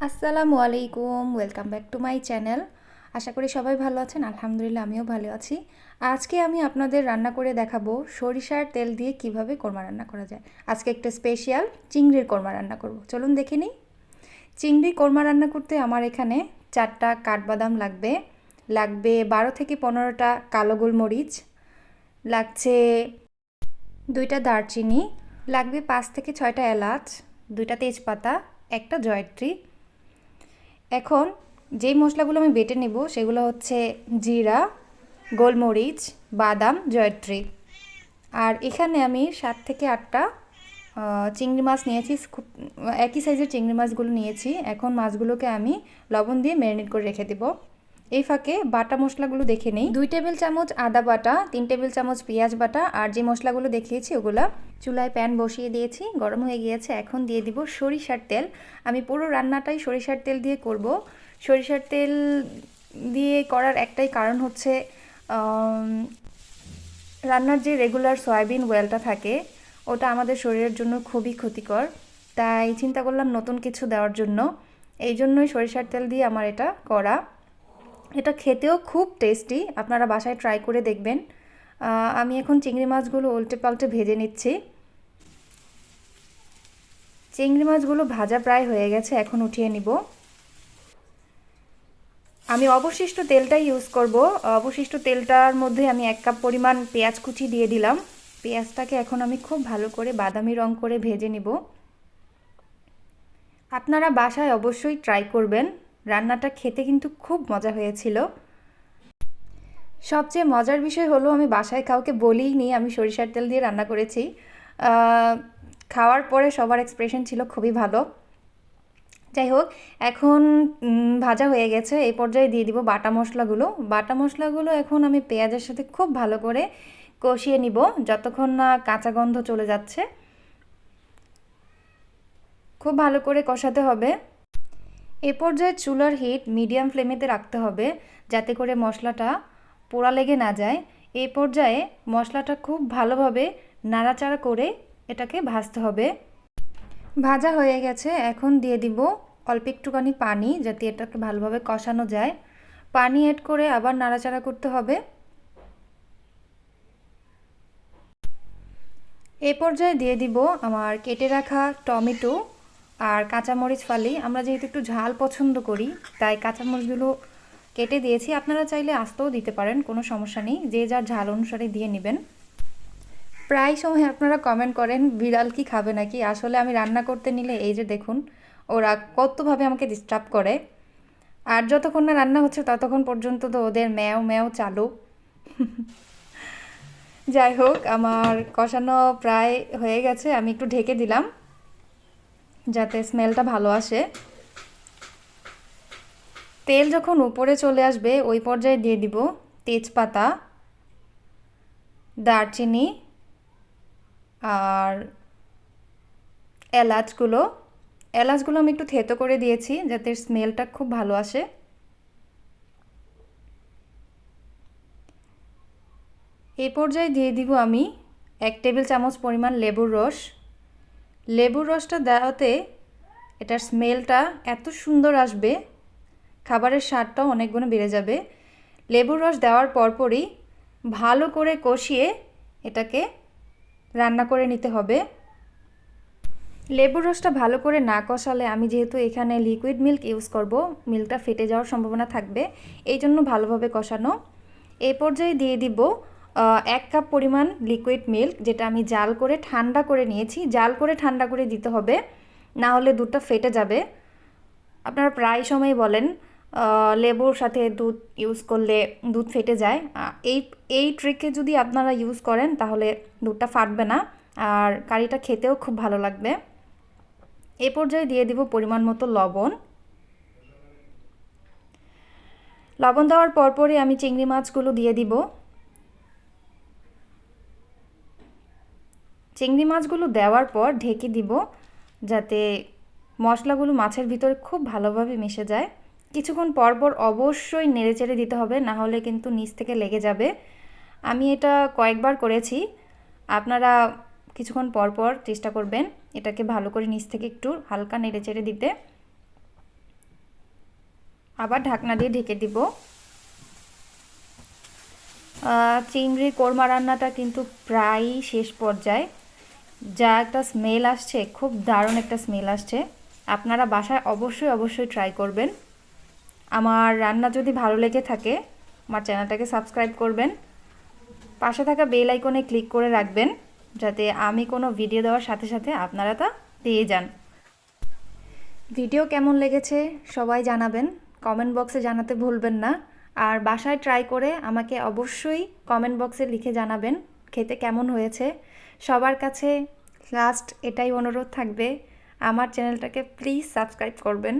আসসালামু আলাইকুম, welcome back to my channel. আশা করি সবাই ভালো আছেন। আলহামদুলিল্লাহ আমিও ভালো আছি। আজকে আমি আপনাদের রান্না করে দেখাবো সরিষার তেল দিয়ে কিভাবে কোরমা রান্না করা যায়। আজকে একটা স্পেশাল চিংড়ির কোরমা রান্না করব। চলুন দেখে নিই। চিংড়ি কোরমা রান্না করতে আমার এখানে 4টা কাঠবাদাম লাগবে, 12 থেকে 15টা কালো গোলমরিচ, লাগছে 2টা দারচিনি, লাগবে 5 থেকে 6টা এলাচ, 2টা তেজপাতা, একটা জয়ত্রী। এখন যেই মশলাগুলো আমি বেটে নেব সেগুলো হচ্ছে জিরা, গোলমরিচ, বাদাম, জয়ত্রী। আর এখানে আমি 7 থেকে 8টা চিংড়ি মাছ নিয়েছি। খুব একই সাইজের চিংড়ি মাছগুলো নিয়েছি। এখন মাছগুলোকে আমি লবণ দিয়ে ম্যারিনেট করে রেখে দেব। এই ফাঁকে বাটা মশলাগুলো দেখে নেই। 2 টেবিল চামচ আদা বাটা, 3 টেবিল চামচ পেঁয়াজ বাটা, আর যে মশলাগুলো দেখিয়েছি ওগুলো। চুলায় প্যান বসিয়ে দিয়েছি, গরম হয়ে গিয়েছে। এখন দিয়ে দিব সরিষার তেল। আমি পুরো রান্নাটাই সরিষার তেল দিয়ে করব। সরিষার তেল দিয়ে করার একটাই কারণ হচ্ছে রান্নার যে রেগুলার সয়াবিন অয়েলটা থাকে ওটা আমাদের শরীরের জন্য খুবই ক্ষতিকর। তাই চিন্তা করলাম নতুন কিছু দেওয়ার জন্য। এই জন্যই সরিষার তেল দিয়ে আমার এটা করা। এটা খেতেও খুব টেস্টি, আপনারা বাসায় ট্রাই করে দেখবেন। আমি এখন চিংড়ি মাছগুলো উল্টে পাল্টে ভেজে নিচ্ছি। চিংড়ি মাছগুলো ভাজা প্রায় হয়ে গেছে, এখন উঠিয়ে নিব। আমি অবশিষ্ট তেলটাই ইউজ করব। অবশিষ্ট তেলটার মধ্যে আমি 1 কাপ পরিমাণ পেঁয়াজ কুচি দিয়ে দিলাম। পেঁয়াজটাকে এখন আমি খুব ভালো করে বাদামি রং করে ভেজে নিব। আপনারা বাসায় অবশ্যই ট্রাই করবেন। রান্নাটা খেতে কিন্তু খুব মজা হয়েছিল। সবচেয়ে মজার বিষয় হলো আমি বাসায় কাউকে বলিনি আমি সরিষার তেল দিয়ে রান্না করেছি। খাওয়ার পরে সবার এক্সপ্রেশন ছিল খুবই ভালো। যাই হোক, এখন ভাজা হয়ে গেছে। এই পর্যায়ে দিয়ে দিব বাটা মশলাগুলো। বাটা মশলাগুলো এখন আমি পেঁয়াজের সাথে খুব ভালো করে কষিয়ে নিব যতক্ষণ না কাঁচা গন্ধ চলে যাচ্ছে। খুব ভালো করে কষাতে হবে। এ পর্যায়ে চুলার হিট মিডিয়াম ফ্লেমেতে রাখতে হবে যাতে করে মশলাটা পোড়া লেগে না যায়। এই পর্যায়ে মশলাটা খুব ভালোভাবে নাড়াচাড়া করে এটাকে ভাজতে হবে। ভাজা হয়ে গেছে, এখন দিয়ে দিব অল্প একটুখানি পানি যাতে এটাকে ভালোভাবে কষানো যায়। পানি অ্যাড করে আবার নাড়াচাড়া করতে হবে। এই পর্যায়ে দিয়ে দিব আমার কেটে রাখা টমেটো আর কাঁচামরিচ ফালি। আমরা যেহেতু একটু ঝাল পছন্দ করি তাই কাঁচামরিচগুলো কেটে দিয়েছি। আপনারা চাইলে আস্তেও দিতে পারেন, কোনো সমস্যা নেই, যে যার ঝাল অনুসারে দিয়ে নেবেন। প্রায় সময় আপনারা কমেন্ট করেন বিড়াল কি খাবে নাকি। আসলে আমি রান্না করতে নিলে এই যে দেখুন ওরা কতভাবে আমাকে ডিস্টার্ব করে। আর যতক্ষণ না রান্না হচ্ছে ততক্ষণ পর্যন্ত তো ওদের ম্যাও ম্যাও চালু। যাই হোক, আমার কষানো প্রায় হয়ে গেছে। আমি একটু ঢেকে দিলাম যাতে স্মেলটা ভালো আসে। তেল যখন উপরে চলে আসবে ওই পর্যায়ে দিয়ে দিব তেজপাতা, দারচিনি আর এলাচগুলো আমি একটু থেতো করে দিয়েছি যাতে স্মেলটা খুব ভালো আসে। এই পর্যায়ে দিয়ে দিব আমি 1 টেবিল চামচ পরিমাণ লেবুর রস। লেবুর রসটা দেওয়াতে এটার স্মেলটা এত সুন্দর আসবে, খাবারের স্বাদটাও অনেক গুণে বেড়ে যাবে। লেবুর রস দেওয়ার পরপরই ভালো করে কষিয়ে এটাকে রান্না করে নিতে হবে। লেবুর রসটা ভালো করে না কষালে, আমি যেহেতু এখানে লিকুইড মিল্ক ইউজ করব, মিল্কটা ফেটে যাওয়ার সম্ভাবনা থাকবে, এই জন্য ভালোভাবে কষানো। এই পর্যায়ে দিয়ে দিব 1 কাপ পরিমাণ লিকুইড মিল্ক, যেটা আমি জাল করে ঠান্ডা করে নিয়েছি। জাল করে ঠান্ডা করে দিতে হবে, না হলে দুধটা ফেটে যাবে। আপনারা প্রায় সময় বলেন লেবুর সাথে দুধ ইউজ করলে দুধ ফেটে যায়। এই ট্রিকে যদি আপনারা ইউজ করেন তাহলে দুধটা ফাটবে না আর কারিটা খেতেও খুব ভালো লাগবে। এই পর্যায়ে দিয়ে দিব পরিমাণ মতো লবণ। লবণ দেওয়ার পরপরই আমি চিংড়ি মাছগুলো দিয়ে দিব। চিংড়ি মাছগুলো দেওয়ার পর ঢেকে দিব যাতে মশলাগুলো মাছের ভিতরে খুব ভালোভাবে মিশে যায়। কিছুক্ষণ পর পর অবশ্যই নেড়েচেড়ে দিতে হবে, না হলে কিন্তু নিচ থেকে লেগে যাবে। আমি এটা কয়েকবার করেছি, আপনারা কিছুক্ষণ পর পর চেষ্টা করবেন এটাকে ভালো করে নিচ থেকে একটু হালকা নেড়েচেড়ে দিতে। আবার ঢাকনা দিয়ে ঢেকে দিব। চিংড়ির কোরমা রান্নাটা কিন্তু প্রায়ই শেষ পর্যায়ে। যা একটা স্মেল আসছে, খুব দারুণ একটা স্মেল আসছে। আপনারা বাসায় অবশ্যই ট্রাই করবেন। আমার রান্না যদি ভালো লেগে থাকে আমার চ্যানেলটাকে সাবস্ক্রাইব করবেন, পাশে থাকা বেল আইকনে ক্লিক করে রাখবেন যাতে আমি কোনো ভিডিও দেওয়ার সাথে সাথে আপনারা তা পেয়ে যান। ভিডিও কেমন লেগেছে সবাই জানাবেন, কমেন্ট বক্সে জানাতে ভুলবেন না। আর বাসায় ট্রাই করে আমাকে অবশ্যই কমেন্ট বক্সে লিখে জানাবেন খেতে কেমন হয়েছে। সবার কাছে লাস্ট এটাই অনুরোধ থাকবে, আমার চ্যানেলটাকে প্লিজ সাবস্ক্রাইব করবেন।